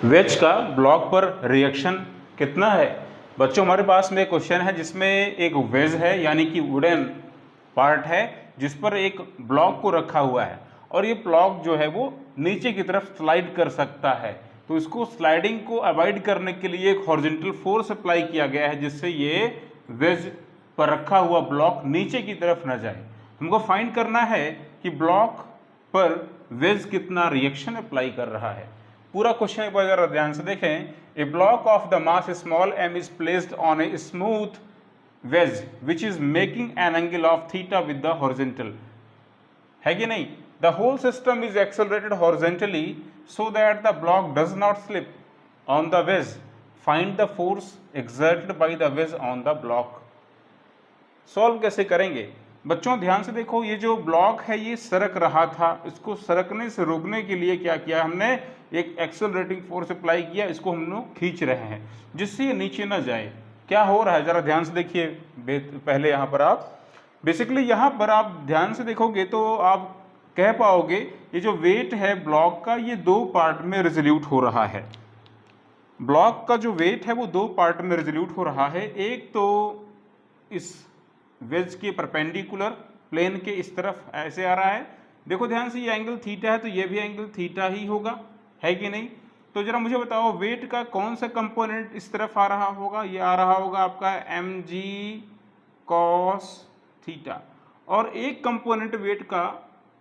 Veg का block पर reaction कितना है। बच्चों हमारे पास में एक क्वेश्चन है जिसमें एक वेज है यानी कि वुडन पार्ट है जिस पर एक ब्लॉक को रखा हुआ है और ये ब्लॉक जो है वो नीचे की तरफ स्लाइड कर सकता है। तो इसको स्लाइडिंग को अवॉइड करने के लिए एक हॉरिजॉन्टल फोर्स अप्लाई किया गया है जिससे ये वेज पर रखा हुआ ब्लॉक नीचे की तरफ न जाए। हमको फाइंड करना है कि ब्लॉक पर वेज कितना रिएक्शन अप्लाई कर रहा है। पूरा क्वेश्चन एक बार जरा ध्यान से देखें। A block of the mass small m is placed on a smooth wedge which is making an angle of theta with the horizontal, है कि नहीं। The whole system is accelerated horizontally so that the block does not slip on the wedge. Find the force exerted by the wedge on the block. Solve कैसे करेंगे बच्चों, ध्यान से देखो। ये जो ब्लॉक है ये सरक रहा था, इसको सरकने से रोकने के लिए क्या किया हमने, एक एक्सेलरेटिंग फोर्स अप्लाई किया। इसको हम लोग खींच रहे हैं जिससे ये नीचे ना जाए। क्या हो रहा है जरा ध्यान से देखिए। पहले यहाँ पर आप बेसिकली यहाँ पर आप ध्यान से देखोगे तो आप कह पाओगे ये जो वेट है ब्लॉक का ये दो पार्ट में रिजोल्यूट हो रहा है। ब्लॉक का जो वेट है वो दो पार्ट में रिजोल्यूट हो रहा है। एक तो इस वेज के परपेंडिकुलर प्लेन के इस तरफ ऐसे आ रहा है। देखो ध्यान से, ये एंगल थीटा है तो ये भी एंगल थीटा ही होगा, है कि नहीं। तो जरा मुझे बताओ वेट का कौन सा कंपोनेंट इस तरफ आ रहा होगा। ये आ रहा होगा आपका mg cos थीटा, और एक कंपोनेंट वेट का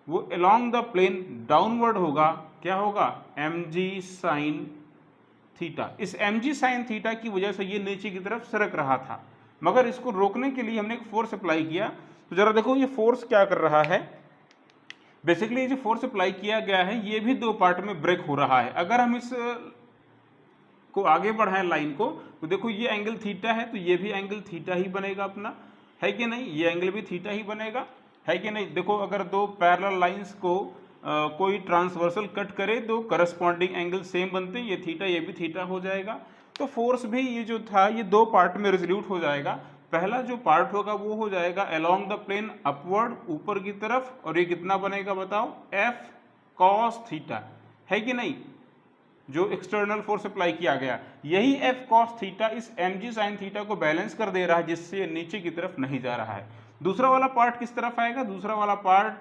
वो अलोंग द प्लेन डाउनवर्ड होगा। क्या होगा, mg sin थीटा। इस mg sin थीटा की वजह से ये नीचे की तरफ सरक रहा था, मगर इसको रोकने के लिए हमने एक फोर्स अप्लाई किया। तो जरा देखो ये फोर्स क्या कर रहा है। बेसिकली ये जो फोर्स अप्लाई किया गया है ये भी दो पार्ट में ब्रेक हो रहा है। अगर हम इस को आगे बढ़ाएं लाइन को तो देखो ये एंगल थीटा है तो ये भी एंगल थीटा ही बनेगा अपना, है कि नहीं। ये एंगल भी थीटा ही बनेगा, है कि नहीं। देखो अगर दो पैरेलल लाइंस को कोई ट्रांसवर्सल कट करे तो करस्पॉन्डिंग एंगल सेम बनते हैं, ये थीटा ये भी थीटा हो जाएगा। तो फोर्स भी ये जो था ये दो पार्ट में रिजोल्यूट हो जाएगा। पहला जो पार्ट होगा वो हो जाएगा अलोंग द प्लेन अपवर्ड ऊपर की तरफ, और ये कितना बनेगा बताओ, एफ कॉस थीटा, है कि नहीं। जो एक्सटर्नल फोर्स अप्लाई किया गया यही एफ कॉस थीटा इस mg साइन थीटा को बैलेंस कर दे रहा है जिससे नीचे की तरफ नहीं जा रहा है। दूसरा वाला पार्ट किस तरफ आएगा, दूसरा वाला पार्ट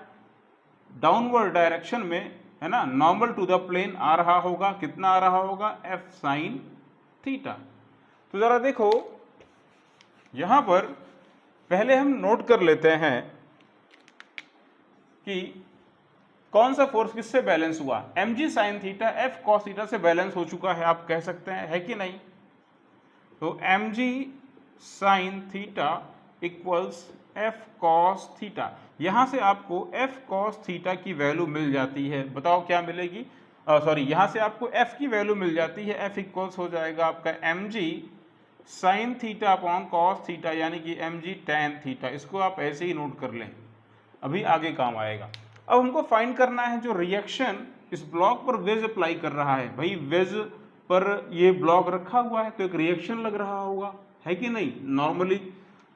डाउनवर्ड डायरेक्शन में, है ना, नॉर्मल टू द प्लेन आ रहा होगा। कितना आ रहा होगा, एफ साइन थीटा। तो जरा देखो यहां पर पहले हम नोट कर लेते हैं कि कौन सा फोर्स किससे बैलेंस हुआ। mg sine theta F cos theta से बैलेंस हो चुका है, आप कह सकते हैं, है कि नहीं। तो mg sine theta equals F cos theta. यहां से आपको एफ कॉस थीटा की वैल्यू मिल जाती है। बताओ क्या मिलेगी, सॉरी, यहां से आपको एफ की वैल्यू मिल जाती है। एफ इक्वल्स हो जाएगा आपका mg sine theta upon cos theta यानी कि mg tan थीटा। इसको आप ऐसे ही नोट कर लें, अभी आगे काम आएगा। अब हमको फाइंड करना है जो रिएक्शन इस ब्लॉक पर वेज अप्लाई कर रहा है। भाई वेज पर ये ब्लॉक रखा हुआ है तो एक रिएक्शन लग रहा होगा, है कि नहीं। नॉर्मली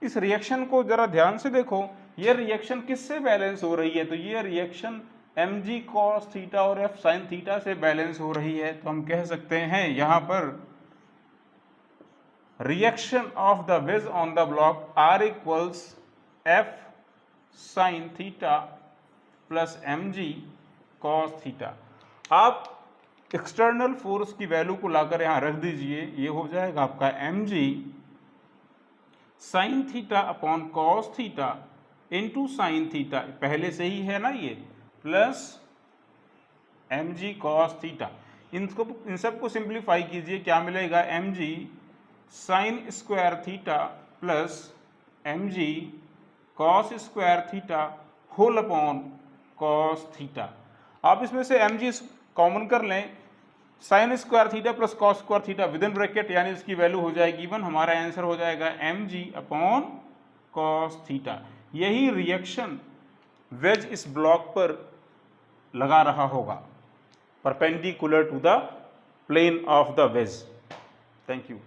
इस रिएक्शन को जरा ध्यान से देखो, ये रिएक्शन किससे बैलेंस हो रही है, तो ये रिएक्शन mg cos थीटा और f sin थीटा से बैलेंस हो रही है। तो हम कह सकते हैं यहाँ पर reaction of the wedge on the block R equals f sin theta plus mg cos theta. आप एक्सटर्नल फोर्स की वैल्यू को लाकर यहाँ रख दीजिए, ये हो जाएगा आपका mg sine theta upon cos theta into sine theta, पहले से ही है ना ये, प्लस mg cos थीटा। इन सबको सिंप्लीफाई कीजिए, क्या मिलेगा, mg sine square theta plus mg cos square theta whole upon cos theta. आप इसमें से mg कॉमन कर लें, sine square theta plus cos square theta within bracket, यानी इसकी वैल्यू हो जाएगी 1। हमारा आंसर हो जाएगा mg अपॉन कॉस थीटा। यही रिएक्शन वेज इस ब्लॉक पर लगा रहा होगा perpendicular to the plane of the wedge. Thank you.